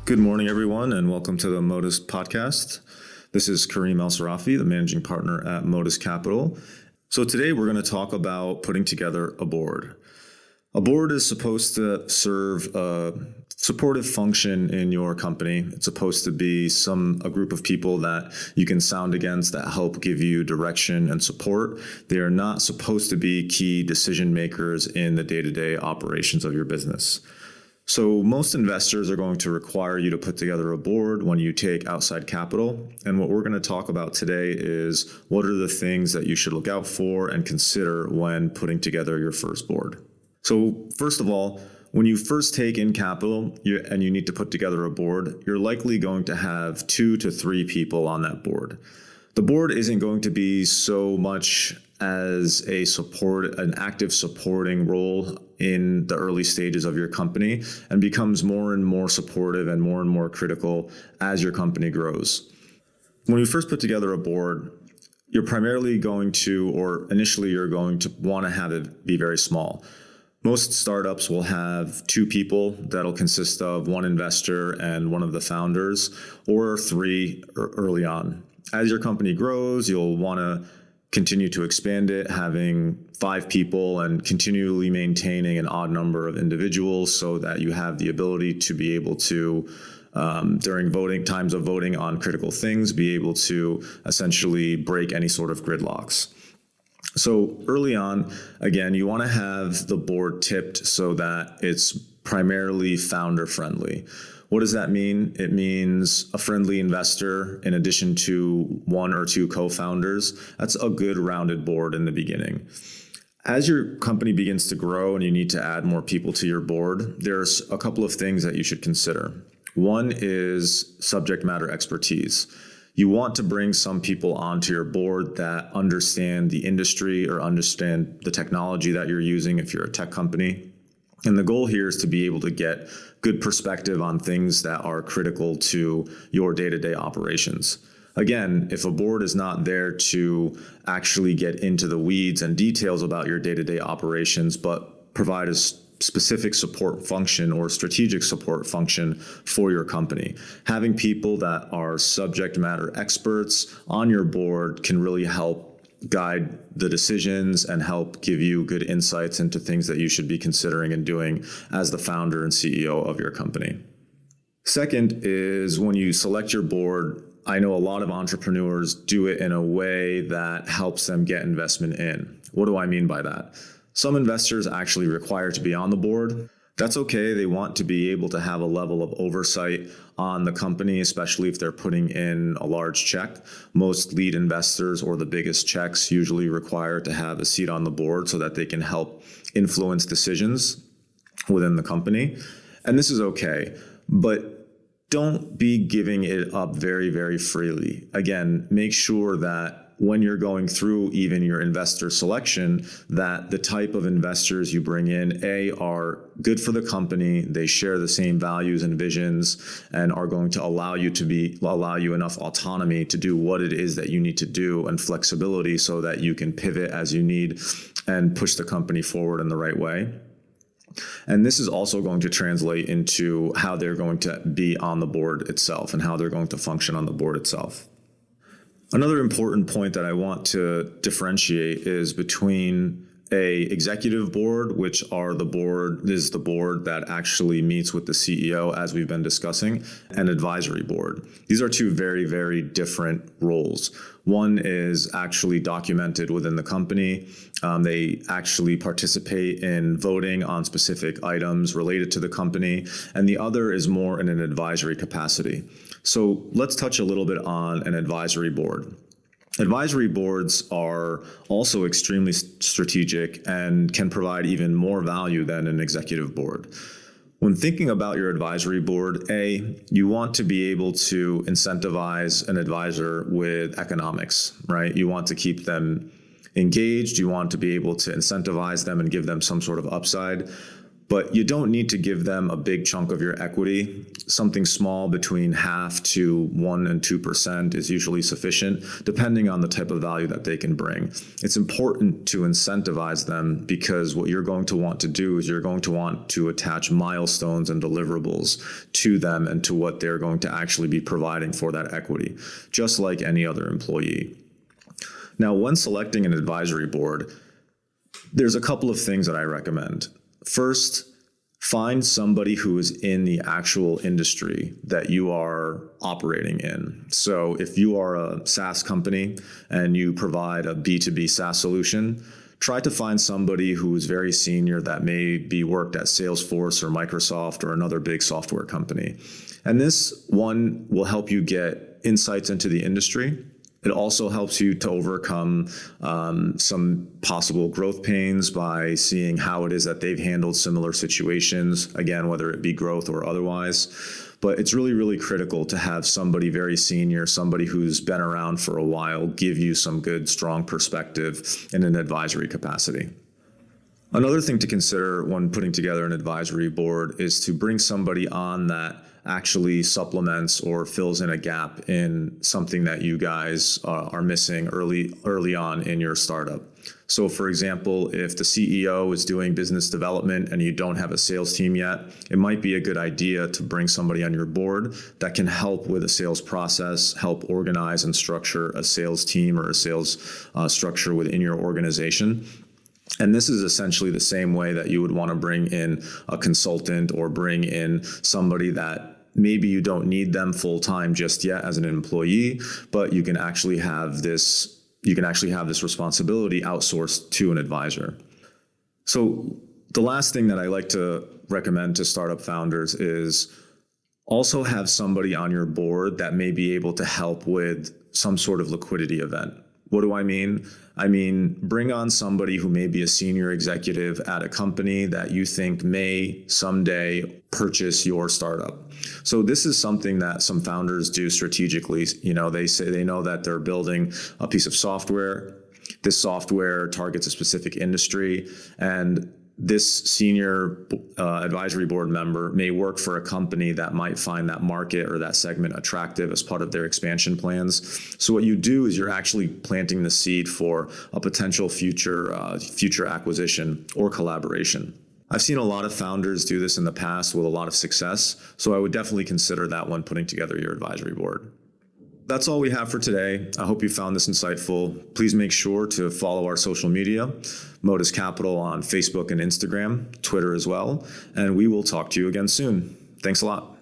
Good morning, everyone, and welcome to the Modus Podcast. This is Kareem Elsirafy, the managing partner at Modus Capital. So today we're going to talk about putting together a board. A board is supposed to serve a supportive function in your company. It's supposed to be a group of people that you can sound against that help give you direction and support. They are not supposed to be key decision makers in the day-to-day operations of your business. So most investors are going to require you to put together a board when you take outside capital. And what we're going to talk about today is what are the things that you should look out for and consider when putting together your first board. So first of all, when you first take in capital and you need to put together a board, you're likely going to have 2 to 3 people on that board. The board isn't going to be so much as an active supporting role in the early stages of your company, and becomes more and more supportive and more critical as your company grows. When you first put together a board, you're primarily going to, or initially you're going to want to have it be very small. Most startups will have 2 people that'll consist of 1 investor and 1 of the founders, or 3 early on. As your company grows, you'll want to continue to expand it, having 5 people and continually maintaining an odd number of individuals so that you have the ability to be able to, during times of voting on critical things, be able to essentially break any sort of gridlocks. So early on, again, you want to have the board tipped so that it's primarily founder friendly. What does that mean? It means a friendly investor in addition to 1 or 2 co-founders. That's a good rounded board in the beginning. As your company begins to grow and you need to add more people to your board, there's a couple of things that you should consider. One is subject matter expertise. You want to bring some people onto your board that understand the industry or understand the technology that you're using if you're a tech company. And the goal here is to be able to get good perspective on things that are critical to your day-to-day operations. Again, if a board is not there to actually get into the weeds and details about your day-to-day operations, but provide a specific support function or strategic support function for your company, having people that are subject matter experts on your board can really help guide the decisions and help give you good insights into things that you should be considering and doing as the founder and CEO of your company. Second is when you select your board, I know a lot of entrepreneurs do it in a way that helps them get investment in. What do I mean by that? Some investors actually require to be on the board. That's okay. They want to be able to have a level of oversight on the company, especially if they're putting in a large check. Most lead investors or the biggest checks usually require to have a seat on the board so that they can help influence decisions within the company. And this is okay, but don't be giving it up very, very freely. Again, make sure that when you're going through even your investor selection, that the type of investors you bring in, are good for the company, they share the same values and visions, and are going to allow you enough autonomy to do what it is that you need to do and flexibility so that you can pivot as you need and push the company forward in the right way. And this is also going to translate into how they're going to be on the board itself and how they're going to function on the board itself. Another important point that I want to differentiate is between a executive board, which is the board that actually meets with the CEO, as we've been discussing, and advisory board. These are 2 very, very different roles. One is actually documented within the company. They actually participate in voting on specific items related to the company, and the other is more in an advisory capacity. So let's touch a little bit on an advisory board. Advisory boards are also extremely strategic and can provide even more value than an executive board. When thinking about your advisory board, you want to be able to incentivize an advisor with economics, right? You want to keep them engaged. You want to be able to incentivize them and give them some sort of upside. But you don't need to give them a big chunk of your equity. Something small between 0.5 to 1% and 2% is usually sufficient, depending on the type of value that they can bring. It's important to incentivize them, because what you're going to want to do is you're going to want to attach milestones and deliverables to them and to what they're going to actually be providing for that equity, just like any other employee. Now, when selecting an advisory board, there's a couple of things that I recommend. First, find somebody who is in the actual industry that you are operating in. So if you are a SaaS company and you provide a B2B SaaS solution, try to find somebody who is very senior that may be worked at Salesforce or Microsoft or another big software company. And this one will help you get insights into the industry. It also helps you to overcome some possible growth pains by seeing how it is that they've handled similar situations, again, whether it be growth or otherwise. But it's really, really critical to have somebody very senior, somebody who's been around for a while, give you some good, strong perspective in an advisory capacity. Another thing to consider when putting together an advisory board is to bring somebody on that actually supplements or fills in a gap in something that you guys are missing early on in your startup. So for example, if the CEO is doing business development and you don't have a sales team yet, it might be a good idea to bring somebody on your board that can help with a sales process, help organize and structure a sales team or a sales structure within your organization. And this is essentially the same way that you would want to bring in a consultant or bring in somebody that maybe you don't need them full time just yet as an employee, but you can actually have this responsibility outsourced to an advisor. So the last thing that I like to recommend to startup founders is also have somebody on your board that may be able to help with some sort of liquidity event. What do I mean? I mean, bring on somebody who may be a senior executive at a company that you think may someday purchase your startup. So this is something that some founders do strategically. You know, they say they know that they're building a piece of software. This software targets a specific industry, and this senior advisory board member may work for a company that might find that market or that segment attractive as part of their expansion plans. So what you do is you're actually planting the seed for a potential future acquisition or collaboration. I've seen a lot of founders do this in the past with a lot of success, so I would definitely consider that when putting together your advisory board. That's all we have for today. I hope you found this insightful. Please make sure to follow our social media, Modus Capital on Facebook and Instagram, Twitter as well, and we will talk to you again soon. Thanks a lot.